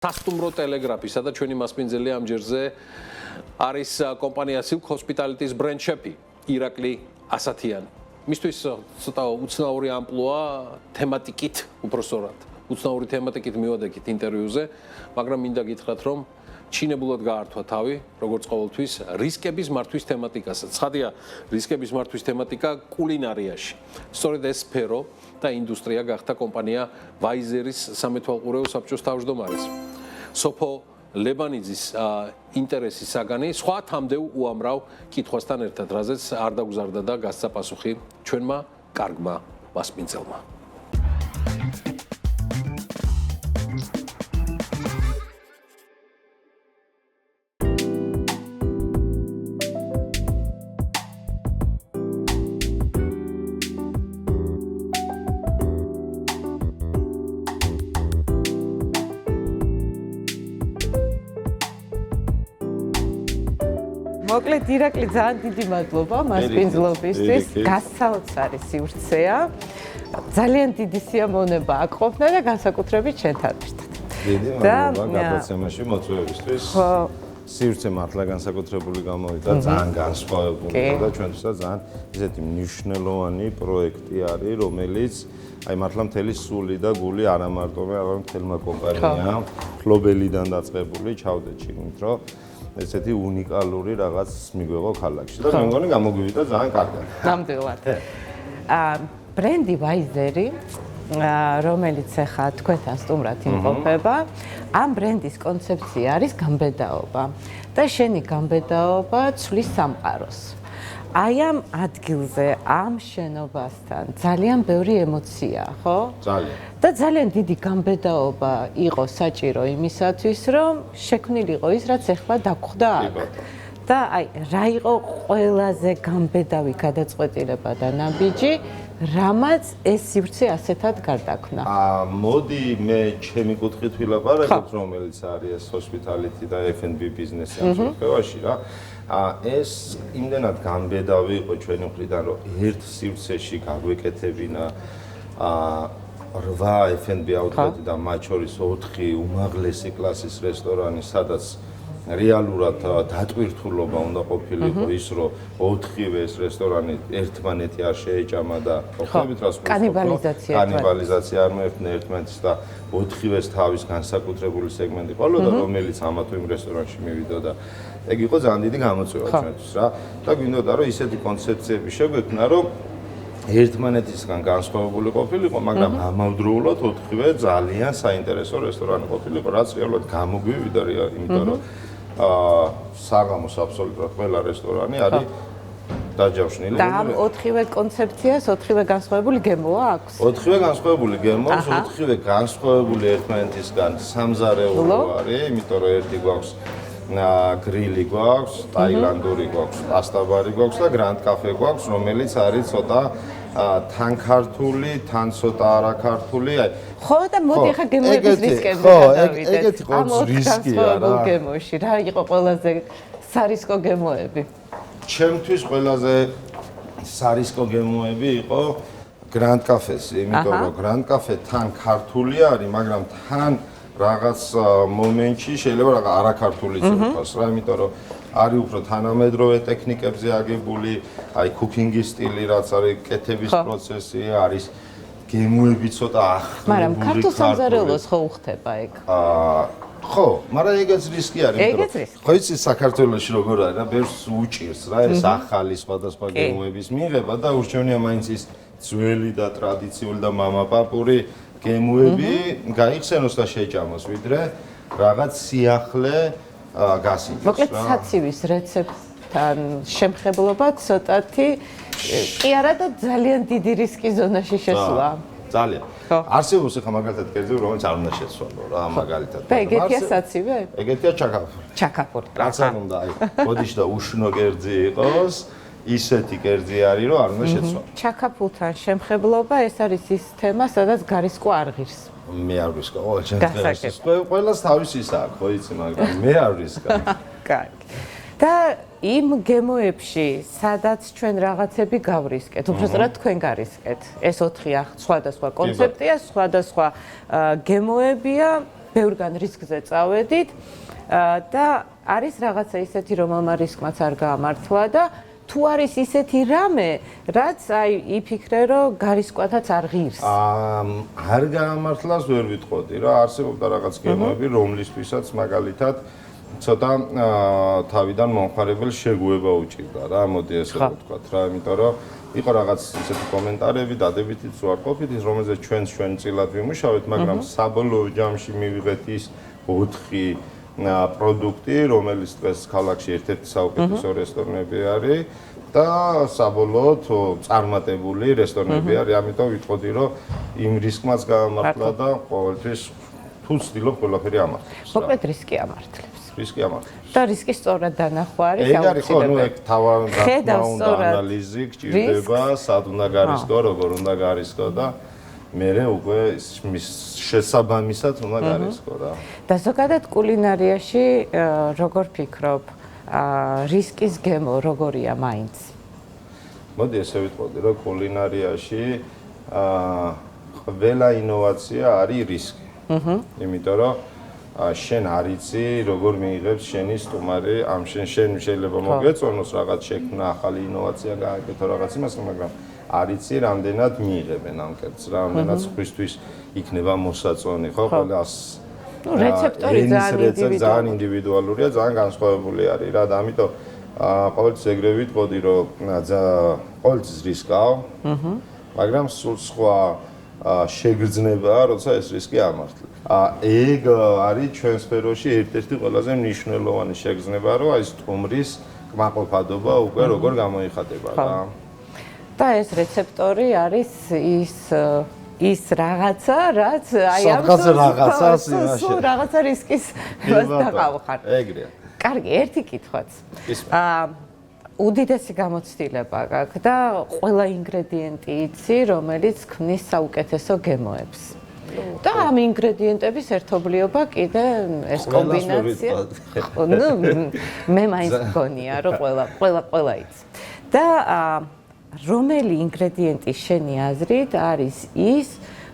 სასტუმრო ტელეგრაფისა და ჩვენი მასპინძელი ამ ჯერზე არის კომპანია Silk Hospitality-ის ბრენდ შეფი ირაკლი ასათიანი. მისთვის ცოტა უცნაური ამპლუა თემატიკით, უпроსორად. უცნაური თემატიკით მივადექით ინტერვიუზე, მაგრამ მინდა გითხრათ, რომ ჩინებულად გაართვა თავი, როგორც ყოველთვის, რისკების მართვის თემატიკასაც. ცხადია, რისკების მართვის თემატიკა კულინარიაში. სწორედ ეს სფერო და ინდუსტრია გახდა კომპანია ვაიზერის სამეთვალყურეო საბჭოს თავმჯდომარის. სოფო ლებანიძის ინტერესის საგანი სხვა თამდევ უამრავ კითხვასთან ერთად, რაზეც არ დაგუზარდა და გასცა პასუხი ჩვენმა კარგმა მასპინძელმა. მოკლედ ირაკლი ძალიან დიდი მადლობა მასპინძლობისთვის, გასაოცარი სივრცეა. ძალიან დიდი სიამოვნება აკყოფნა და განსაკუთრებით ჩვენთან ერთად. დიდი მადლობა გადაცემაში მოწვევისთვის. სივრცე მართლა განსაკუთრებული გამოვიდა, ძალიან განსხვავებული და ჩვენთვისაც ძალიან ისეთი მნიშვნელოვანი პროექტი არის, რომელიც აი მართლა მთელი სული და გული არ ამარტოვე, არამედ მთელმა კომპანია ფლობელიდან დაწყებული ჩავდეთ ჩინით, რომ ესეთი უნიკალური რაღაც მიგვეღო ქალაქში და მე მგონი გამოგვივიდა ძალიან კარგად. ნამდვილად. ბრენდი ვაიზერი, რომელიც ახლა თქვენთან სტუმრად იმყოფება, ამ ბრენდის კონცეფცია არის გამბედაობა და შენი გამბედაობა ცვლის სამყაროს. აი ამ ადგილზე, ამ შენობასთან ძალიან ბევრი ემოცია, ხო? ძალიან. და ძალიან დიდი გამბედაობა იყო საჭირო იმისათვის, რომ შექმნილიყო ის, რაც ახლა დაგხვდა აქ. და აი, რა იყო ყველაზე გამბედავი გადაწყვეტილება და ნაბიჯი, რამაც ეს სივრცე ასეთად გარდაქმნა? მოდი მე ჩემი კუთხით ვილაპარაკოთ, რომელიც არის ეს hospitality და F&B ბიზნესი ამ შემთხვევაში რა. ეს იმდენად გამბედავი იყო ჩვენი მხრიდან, რომ ერთ სივრცეში გაგვეკეთებინა 8 F&B outlet და მათ შორის 4 უმაღლესი კლასის რესტორანი, სადაც რეალურად დატვირთულობა უნდა ყოფილიყო ის, რომ 4-ვე ეს რესტორანი ერთმანეთი არ შეეჭამა და ყოფილებით რას კანიბალიზაცია არ მოექნა ერთმანეთს და 4-ვეს თავის განსაკუთრებული სეგმენტი ყოლოდა, რომელიც ამა თუ იმ რესტორანში მივიდოდა. ეგ იყო ძალიან დიდი გამოწვევა ჩვენთვის რა. და გვინდოდა რომ ისეთი კონცეფციები შეგვექმნა, რომ ერთმანეთისგან განსხვავებული ყოფილიყო, მაგრამ ამავდროულად 4-ვე ძალიან საინტერესო რესტორანი ყოფილიყო, რაც რეალურად გამოგვივიდა, იმიტომ რომ საღამოს აბსოლუტურად ყველა რესტორანი არის დაჯავშნილი. და ამ 4-ვე კონცეფციას 4-ვე განსხვავებული გემო აქვს? 4-ვე განსხვავებული გემო, 4-ვე განსხვავებული ერთმანეთისგან სამზარეულო არის, იმიტომ რომ ერთი გვაქვს გრილი გვაქვს, ტაილანდური გვაქვს, პასტაბარი გვაქვს და გრანდ კაფე გვაქვს, რომელიც არის ცოტა თან ქართული, თან ცოტა არაქართული. ხო და მოდი ახლა გემოების რისკები გადავიდეთ. ეგეთი ყავს რისკია რა. გემოში რა იყო ყველაზე სარისკო გემოები? ჩემთვის ყველაზე სარისკო გემოები იყო გრანდ კაფესი, იმიტომ რომ გრანდ კაფე თან ქართული არის, მაგრამ თან რაღაც მომენტში შეიძლება რაღაც არაქართულიც იყოს რა, იმიტომ რომ არის უფრო თანამედროვე ტექნიკებზე აგებული, აი კუქინგის სტილი, რაც არის, კეთების პროცესი არის, გემოები ცოტა ახლებული. მაგრამ ქართულ სამზარეულოს ხო უხდება ეგ? ხო, მაგრამ ეგეც რისკი არის, იმიტომ რომ ხო იცი საქართველოში როგორ არის რა, ბევრს უჭირს რა ეს ახალი სხვადასხვა გემოების მიღება და ურჩევნია მაინც ის ძველი და ტრადიციული და მამაპაპური გემოები გაიხსენოს და შეჭამოს, ვიდრე რაღაც სიახლე გასინჯოს. მოკლედ საცივის რეცეპტთან შემხებლობა ცოტათი კი არა და ძალიან დიდი რისკის ზონაში შესვლა. ძალიან. არსებობს ახლა მაგალითად კერძები, რომელიც არ უნდა შეცვალო რა, მაგალითად. და ეგეთია საცივე? ეგეთია ჩაკაფური. ჩაკაფური. რაც არ უნდა, აი, მოდიშ და უშნო კერძი იყოს. ისეთი კერძი არის, რომ არ უნდა შეცვალო. ჩაკაფულთან შემხებლობა ეს არის ის თემა, სადაც გარისკვა არ ღირს. მე არ ვისკა, ყველა ჩემს ყველას თავისი ის აქვს, ხო იცი, მაგრამ მე არ ვისკა. კარგი. და იმ გემოებში, სადაც ჩვენ რაღაცები გავრისკეთ, უბრალოდ თქვენ გარისკეთ. ეს 4 სხვადასხვა კონცეფტია, სხვადასხვა გემოებია. ბევრგან რისკზე წავედით და არის რაღაცა ისეთი, რომელმა რისკმაც არ გაამართლა და თუ არის ისეთი რამე, რაც აი იფიქრე, რომ გარისკვათაც არ ღირს. არ გაამართლას ვერ ვიტყოდი რა, არსებობდა რაღაც გემოები, რომლისთვისაც მაგალითად ცოტა თავიდან მომხმარებელს შეგუება უჭირდა რა, მოდი ესე ვთქვათ რა, იმიტომ რომ იყო რაღაც ისეთი კომენტარები, დადებითიც უარყოფითი, რომელზეც ჩვენ წილად ვიმუშავეთ, მაგრამ საბოლოო ჯამში მივიღეთ ის 4 პროდუქტი, რომელიც დღეს ქალაქში ერთ-ერთი საუკეთესო რესტორნები არის და საბოლოოდ წარმატებული რესტორნები არის, ამიტომ ვიტყოდი, რომ იმ რისკმაც გაამართლა და ყოველთვის თუ ვცდილობ ყველაფერი ამართლებს. მოკლედ რისკი ამართლებს. რისკი ამართლებს. და რისკის სწორად დანახვა არის აუცილებელი. ეგ არის ხო, ნუ ეგ თავად ანალიზი გჭირდება, სად უნდა გარისკო, როგორ უნდა გარისკო და მერე უკვე მის შესაბამისად უნდა გარისკო რა. და ზოგადად კულინარიაში როგორ ფიქრობ, რისკის გემო როგორია მაინც? მოდი ესე ვიტყოდი, რომ კულინარიაში ყველა ინოვაცია არის რისკი. იმიტომ რომ შენ არ იცი როგორ მიიღებს შენი სტუმარი, ამ შენ შეიძლება მოგეწონოს რაღაც შექმნა, ახალი ინოვაცია გააკეთო რაღაც იმას, მაგრამ არ იცი რამდენად მიიღებენ ამ კერძს, რამდენად სხვისთვის იქნება მოსაწონი, ხო? ყველას რეცეპტორი ძალიან ინდივიდუალურია, ძალიან განსხვავებული არის რა და ამიტომ ყოველთვის ეგრე ვიტყოდი, რომ ყოველთვის რისკავ, მაგრამ სულ სხვა შეგრძნებაა, როცა ეს რისკი ამართლებს. ეგ არის ჩვენ სფეროში ერთ-ერთი ყველაზე მნიშვნელოვანი შეგრძნება, რომ აი სტუმრის კმაყოფადობა უკვე როგორ გამოიხატება რა. და ეს რეცეპტორი არის ის რაღაცა, რაც აი ამ რაღაცა რისკის დაყავხარ. ეგრეა. კარგი, ერთი კითხვაც. უდიდესი გამოცდილება გაქვს და ყველა ინგრედიენტი იცი, რომელიც ქმნის საუკეთესო გემოებს. და ამ ინგრედიენტების ერთობლიობა კიდე ეს კომბინაცია. მე მაინც მგონია, რომ ყველა იცი. და რომელი ინგრედიენტი შენი აზრით არის ის,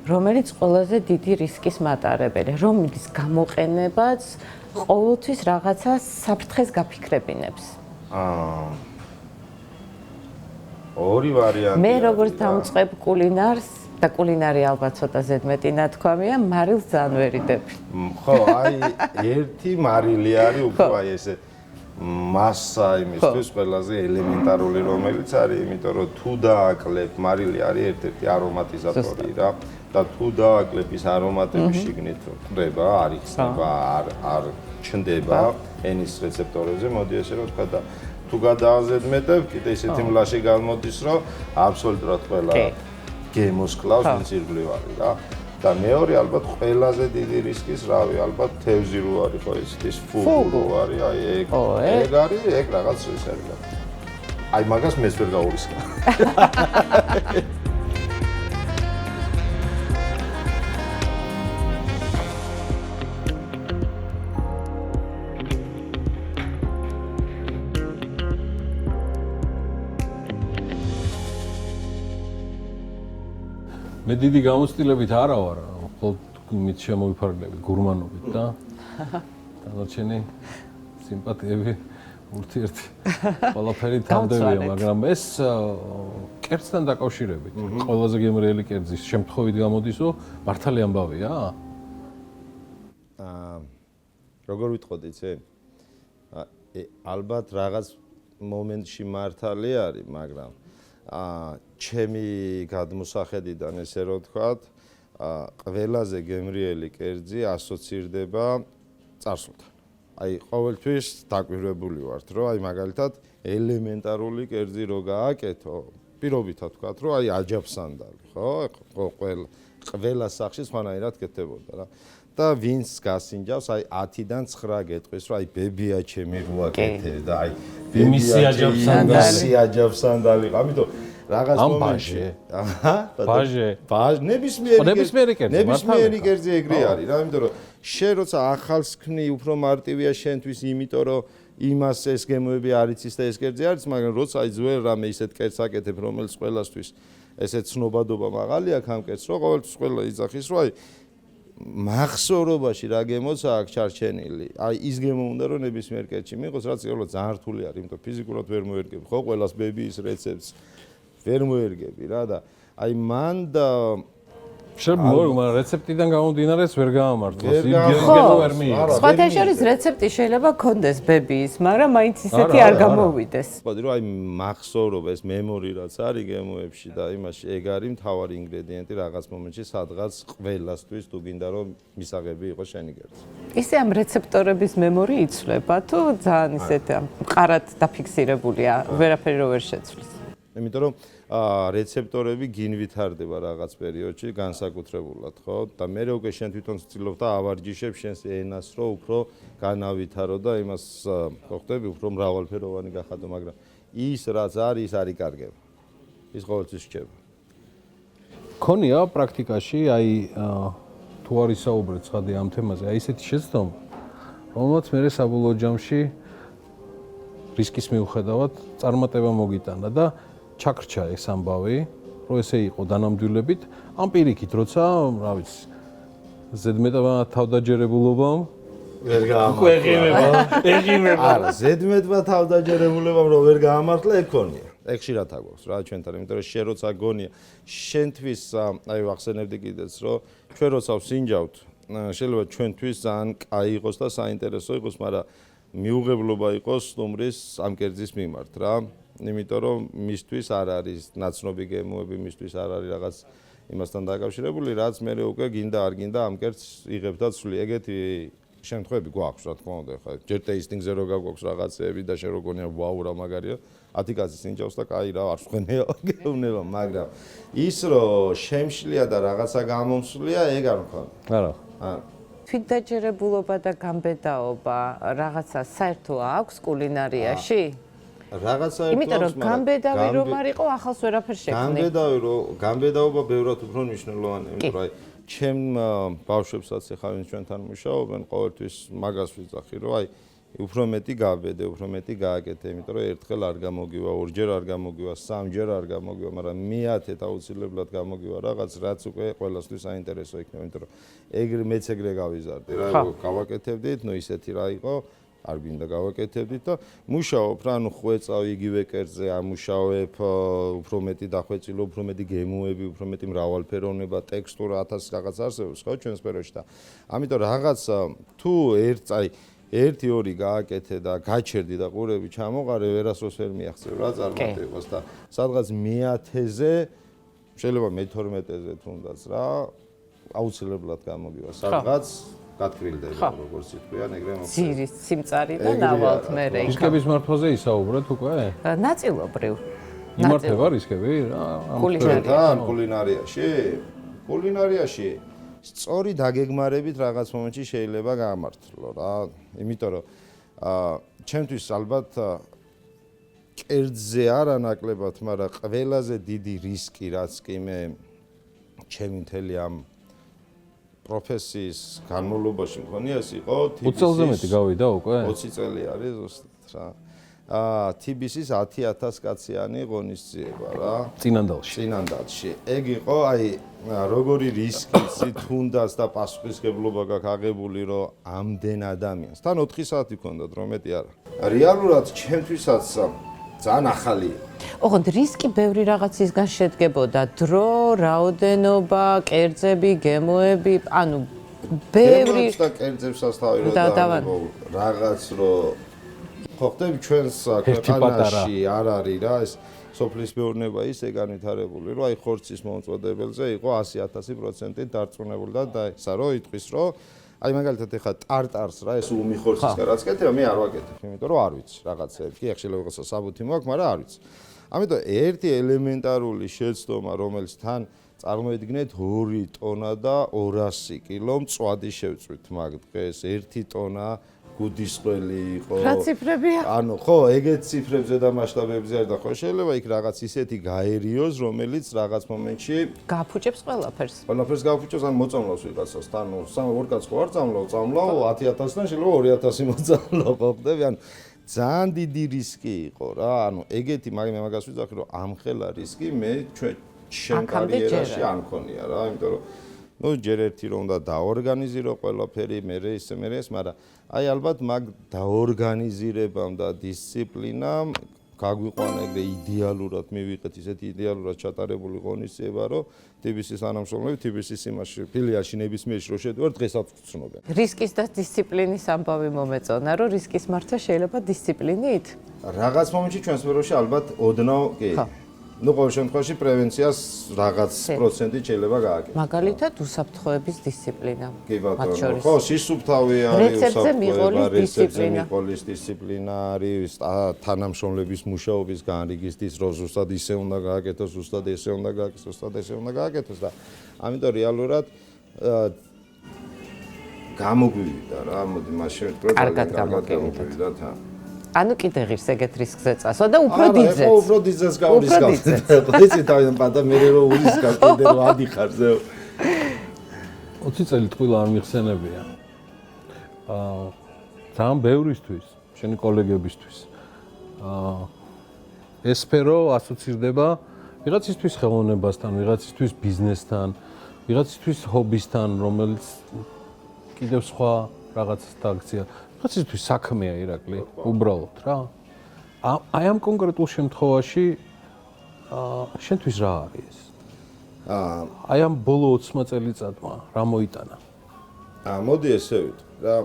რომელიც ყველაზე დიდი რისკის მატარებელი, რომლის გამოყენებაც ყოველთვის რაღაცა საფრთხეს გაფიქრებინებს? ორი ვარიანტი. მე როგორც დამწყებ კულინარს და კულინარი ალბათ ცოტა ზედმეტი ნათქვამია, მარილს ძალიან ვერ იდებ. ხო, აი ერთი მარილი არის უფრო აი ესე მასა იმისთვის ყველაზე ელემენტარული რომელიც არის, იმიტომ რომ თუ დააკლებ, მარილი არის ერთ-ერთი არომატიზატორი რა და თუ დააკლებ ის არომატები შიგნით ხდება, არ იხსნება, არ ჩნდება ენის რეცეპტორებზე, მოდი ესე რომ თქვა და თუ გადააზედმეტებ, კიდე ისეთი მლაში გამოდის, რომ აბსოლუტურად ყველა გემოს კლავს, ვინც ირგვლივ არის რა. და მეორე ალბათ ყველაზე დიდი რისკის რავი, ალბათ თევზი რო არის ხო ის ფუგუ არის, აი ეგ არის, ეგ რაღაც ის არის. აი მაგას მეც ვერ გაურისკა. მე დიდი გამოცდილებით არა ვარ, მხოლოდ იმით შემოვიფარგლები გურმანობით და დანარჩენი სიმპათიები ურთიერთ ყველაფერი თანდებია, მაგრამ ეს კერძთან დაკავშირებით, ყველაზე გემრიელი კერძის შემთხვევით გამოდისო, მართალი ამბავია? როგორ ვიტყოდი, იცი? ალბათ რაღაც მომენტში მართალი არის, მაგრამ ჩემი გადმოსახედიდან ესე რომ ვთქვათ, ყველაზე გემრიელი კერძი ასოცირდება წარსულთან. აი ყოველთვის დაკვირვებული ვართ, რომ აი მაგალითად ელემენტარული კერძი რო გააკეთო, პირობითად ვთქვათ, რომ აი აჯაფსანდალი, ხო? ყველა სახში სხვანაირად კეთდებოდა რა. და ვინც გასინჯავს, აი 10-დან 9 გეტყვის, რომ აი ბებია ჩემი როაკეთე და აი იმისი აჯაფსანდალი. ამიტომ რაღაც მომენტში ბაჟე ნებისმიერი კერძი ეგრე არის რა, იმიტომ რომ შენ როცა ახალს ქმნი, უფრო მარტივია შენთვის, იმიტომ რომ იმას ეს გემოები არ იცის და ეს კერძი არის, მაგრამ როცა აი ძველ რამე ისეთ კერძს აკეთებ, რომელიც ყველასთვის ესეც ცნობადობა მაღალი აქვს ამ კერძს, რომ ყოველთვის ყველა იძახის, რომ აი მახსოვრობაში რა გემოცა აქვს ჩარჩენილი. აი ის გემო უნდა რომ ნებისმიერ კეთში მიიღოს, რაც რეალურად ძალიან რთული არის, იმიტომ ფიზიკურად ვერ მოერგები. ხო, ყველას ბებიის რეცეპტს ვერ მოერგები რა და აი მან და შეიძლება რეცეპტიდან გამომდინარეც ვერ გაამართლოს. ვერ მიიღოს. სხვათა შორის რეცეპტი შეიძლება გქონდეს ბებიის, მაგრამ მაინც ისეთი არ გამოვიდეს. ვთქვათ რომ აი მახსოვრობა ეს მემორი რაც არის გემოებში და იმაში ეგ არის მთავარი ინგრედიენტი რაღაც მომენტში სადღაც ყველასთვის თუ გინდა რომ მისაღები იყოს შენი კერძი. ისე ამ რეცეპტორების მემორი იცვლება თუ ძალიან ისეთ მყარად დაფიქსირებულია, ვერაფერი რო ვერ შეცვლის. იმიტომ რომ რეცეპტორები გინვითარდება რაღაც პერიოდში განსაკუთრებულად, ხო? და მე უკვე შენ თვითონ ცდილობ და ავარჯიშებ შენს ენას, რომ უფრო განავითარო და იმას ხო ხდები, უფრო მრავალფეროვანი გახადო, მაგრამ ის რაც არის, არ იკარგება. ის ყოველთვის რჩება. ქონია პრაქტიკაში, აი თუ არ ისაუბრეთ ცხადი ამ თემაზე, აი ესეთი შეცდომა, რომელმაც მე საბოლოო ჯამში რისკის მიუხედავად წარმატება მოგიტანა და ჩაქრჩა ეს ამბავი, რომ ესე იყო დანამდვილებით, ამ პირიქით, როცა, რა ვიცი, ზედმეტმა თავდაჯერებულობამ ვერ გაამართლა. არა, ზედმეტმა თავდაჯერებულებამ რომ ვერ გაამართლა, ეგ ქონია. ეგ ხშირად აგვაქვს რა ჩვენთან, იმიტომ რომ შენ როცა გონია, შენთვის აი ვახსენებდი კიდეც, რომ ჩვენ როცა ვსინჯავთ, შეიძლება ჩვენთვის ძალიან კაი იყოს და საინტერესო იყოს, მაგრამ მიუღებლობა იყოს სტუმრის ამ კერძის მიმართ რა. იმიტომ რომ მისთვის არ არის ნაცნობი გემოები, მისთვის არ არის რაღაც იმასთან დაკავშირებული, რაც მე უკვე გინდა არ გინდა ამ კერძს იღებ და ცვლი. ეგეთი შემთხვევები გვაქვს, რა თქმა უნდა, ხა ჯერ ტეისტინგზე რო გაგვაქვს რაღაცეები და შენ რო გონია ვაუ რა მაგარია, 10 კაცი სინჯავს და კაი რა არ სხვენია გეუბნება, მაგრამ ის რომ შემშლია და რაღაცა გამომსვლია, ეგ არ მქონია. არა. თვითდაჯერებულობა და გამბედაობა რაღაცა საერთო აქვს კულინარიაში? რაღაცა ერთო იმიტომ რომ გამბედავი რომ არ იყო ახალს ვერაფერ შექმნი. გამბედაობა ბევრად უფრო მნიშვნელოვანია, იმიტომ რომ აი ჩემ ბავშვებსაც ეხლა ვინც ჩვენთან მუშაობენ, ყოველთვის მაგას ვიძახი, რომ აი უფრო მეტი გაბედე, უფრო მეტი გააკეთე, იმიტომ რომ ერთხელ არ გამოგივა, ორჯერ არ გამოგივა, სამჯერ არ გამოგივა, მაგრამ მეათედ აუცილებლად გამოგივა რაღაც, რაც უკვე ყველასთვის საინტერესო იქნება, იმიტომ რომ მეც ეგრე გავიზარდი რა, გავაკეთებდით, ნუ ისეთი რა იყო, არ გინდა გავაკეთებდით და მუშაობ რა, ანუ ხვეწავ იგივე კერძზე, ამუშავებ, უფრო მეტი დახვეწილო, უფრო მეტი გემოები, უფრო მეტი მრავალფეროვნება, ტექსტურა 1000 რაღაც არსებობს, ხო, ჩვენს სფეროში და ამიტომ რაღაც თუ ერთი ორი გააკეთე და გაჩერდი და ყურები ჩამოყარე, ვერასდროს ვერ მიაღწევ რა წარმატებას და სადღაც მე-10-ზე, შეიძლება მე-12-ზე თუნდაც რა, აუცილებლად გამოგივა სადღაც გათვლილდება, როგორც იტყვიან, ეგრე მოხდება. ძირის სიმწარი და ნავალთ მერე. რისკების მართვაზე ისაუბრეთ უკვე? ნაწილობრივ. იმართება რისკები რა? კულინარიაში? კულინარიაში სწორი დაგეგმარებით რაღაც მომენტში შეიძლება გაამართლო რა. იმიტომ რომ ჩემთვის ალბათ კერძზე არა ნაკლებად, მაგრამ ყველაზე დიდი რისკი რაც კი მე ჩემი მთელი ამ პროფესიის განმავლობაში მქონია ის იყო TBC-ის 20 წელზე მეტი გავიდა უკვე? 20 წელი არის ზუსტად რა. TBC-ის 10,000 კაციანი ღონისძიება რა. წინანდალში. ეგ იყო აი როგორი რისკი თუნდაც და პასუხისგებლობა გაქვს აღებული რომ ამდენ ადამიანს. თან 4 საათი ქონდათ რომ მეტი არა. რეალურად ჩემთვისაც ძალიან ახალია. ოღონდ რისკი ბევრი რაღაცისგან შედგებოდა, დრო, რაოდენობა, კერძები, გემოები, ანუ ბევრი და კერძებსაც თავი რაღაც რომ ხო ხდები ჩვენს ქვეყანაში არ არის რა ეს სოფლის მეურნეობა ისე განვითარებული რომ აი ხორცის მომწოდებელზე იყო 100,000% დარწმუნებული და ისა რომ იტყვის რომ აი მაგალითად ეხა ტარტარს რა ეს ულმი ხორცის რაც კეთება მე არ ვაკეთებ იმიტომ რომ არ ვიცი რაღაცეები კი ახლა შეიძლება იყოს საბუთი მაქვს მაგრამ არ ვიცი ამიტომ ერთი ელემენტარული შეცდომა რომელიც თან წარმოიდგინეთ 2 ტონა და 200 კილო მწვადი შევწვით მაგ დღეს 1 ტონა გუდისყველი იყო. რა ციფრებია? ანუ ხო, ეგეთ ციფრებზე და მასშტაბებზე არ და ხო შეიძლება იქ რაღაც ისეთი გაერიოს, რომელიც რაღაც მომენტში გააფუჭებს ყველაფერს. ყველაფერს გააფუჭებს, ან მოწამლავს ვიღაცას. თან 3 კაცს ხო არ წამლავ 10,000-დან შეიძლება 2,000 მოწამლო ხო ხდები? ანუ ძალიან დიდი რისკი იყო რა. ანუ ეგეთი მე მაგას ვიძახი რომ ამ ხელა რისკი მე ჩვენ კარიერაში არ მქონია რა, იმიტომ რომ ნუ ჯერ ერთი რომ უნდა დაორგანიზირო ყველაფერი, მე ეს, მაგრამ აი ალბათ მაგ დაორგანიზირებამ და დისციპლინამ გაგვიყვანა ეგრე იდეალურად მივიღეთ ისეთი იდეალურად ჩატარებული ღონისძიება, რომ TBC-ის თანამშრომლები TBC-ის იმაში ფილიალში ნებისმიერში რო შედივარ დღესაც ვცნობენ. რისკის და დისციპლინის ამბავი მომეწონა, რომ რისკის მართა შეიძლება დისციპლინით? რაღაც მომენტში ჩვენს სფეროში ალბათ ოდნავ კი. ნუ ყოველ შემთხვევაში პრევენციას რაღაც პროცენტი შეიძლება გააკეთოს. მაგალითად უსაფრთხოების დისციპლინა. კი ბატონო, ხო, სისუფთავე არის უსაფრთხოების დისციპლინა არის, თანამშრომლების მუშაობის განრიგისთვის რო ზუსტად ისე უნდა გააკეთოს, ზუსტად ესე უნდა გააკეთოს, ზუსტად ესე უნდა გააკეთოს და ამიტომ რეალურად გამოგვივიდა რა, მოდი მაშინ კარგად გამოგვივიდათ. ანუ კიდე ღირს ეგეთ რისკზე წასვა და უფრო დიდზეც. ხო, უფრო დიდზეც გავრისკავთ. იცი თავიდან პატა მე რო ურისკავ კიდე რო ადიხარ ზეო. 20 წელი ტყუილა არ მიხსენებია. ძალიან ბევრისთვის, შენი კოლეგებისთვის. ეს სფერო ასოცირდება ვიღაცისთვის ხელოვნებასთან, ვიღაცისთვის ბიზნესთან, ვიღაცისთვის ჰობისთან, რომელიც კიდევ სხვა რაღაცას დააქცია. ვიღაცისთვის საქმეა ირაკლი, უბრალოდ რა. აი ამ კონკრეტულ შემთხვევაში შენთვის რა არის ეს? აი ამ ბოლო 20 წელიწადმა რა მოიტანა? მოდი ესე ვიტყვი რა,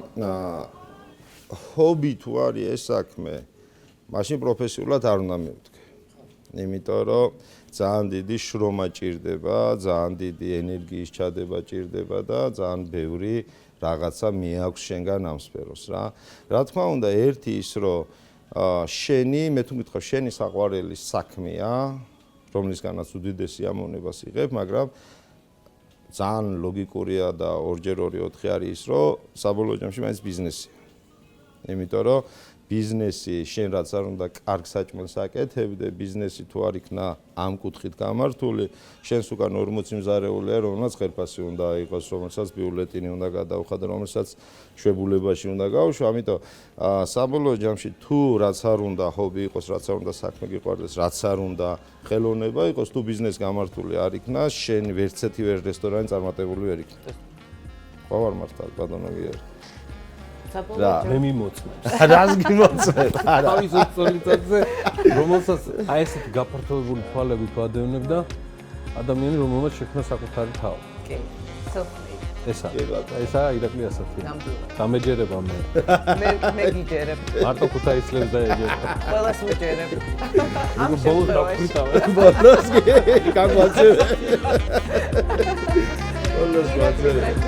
ჰობი თუ არის ეს საქმე, მაშინ პროფესიულად არ უნდა მივდგე. იმიტომ რომ ძალიან დიდი შრომა ჭირდება, ძალიან დიდი ენერგიის ჩადება ჭირდება და ძალიან ბევრი რაღაცა მიაქვს შენგან ამ სფეროს რა. რა თქმა უნდა, ერთი ის რომ შენი, მე თუ მითხრა შენი საყვარელი საქმეა, რომლისგანაც უდიდესი ამოვნებას იღებ, მაგრამ ძალიან ლოგიკურია და 2x2 4 არის ის, რომ საბოლოო ჯამში მაინც ბიზნესია. იმიტომ რომ ბიზნესი შენ რაც არ უნდა კარგ საჭმელს აკეთებდე, ბიზნესი თუ არ იქნა ამ კუთხით გამართული, შენს უკან 40 მზარეულია, რომელსაც ხერფასი უნდა იყოს, რომელსაც ბიულეტინი უნდა გადაუხა და რომელსაც შვებულებაში უნდა გაუშვა, ამიტომ საბოლოო ჯამში თუ რაც არ უნდა ჰობი იყოს, რაც არ უნდა საქმე გიყვარდეს, რაც არ უნდა ხელოვნება იყოს, თუ ბიზნეს გამართული არ იქნა, შენ ვერცეთი ვერ რესტორანი წარმატებული ვერ იქნება. ხო არ მართალ ბატონო გიერი. რა მე მიმოწმებს. რას გიმოწმებ? არა. თავის წელიწადზე რომელსაც აი ესეთი გაფართოებული თვალებით ვადევნებდა ადამიანი რომელმაც შექმნა საკუთარი თავი. კი, სოფლი. ესა ირაკლი ასათია. დამეჯერება მე. მე გიჯერებ. მარტო ქუთაისლებს დაეჯერება. ყველას ვიჯერებ. ამ ბოლოს დაფრითავ. ბოლოს კი, გაგვაცებ. ბოლოს გაგვაცებ.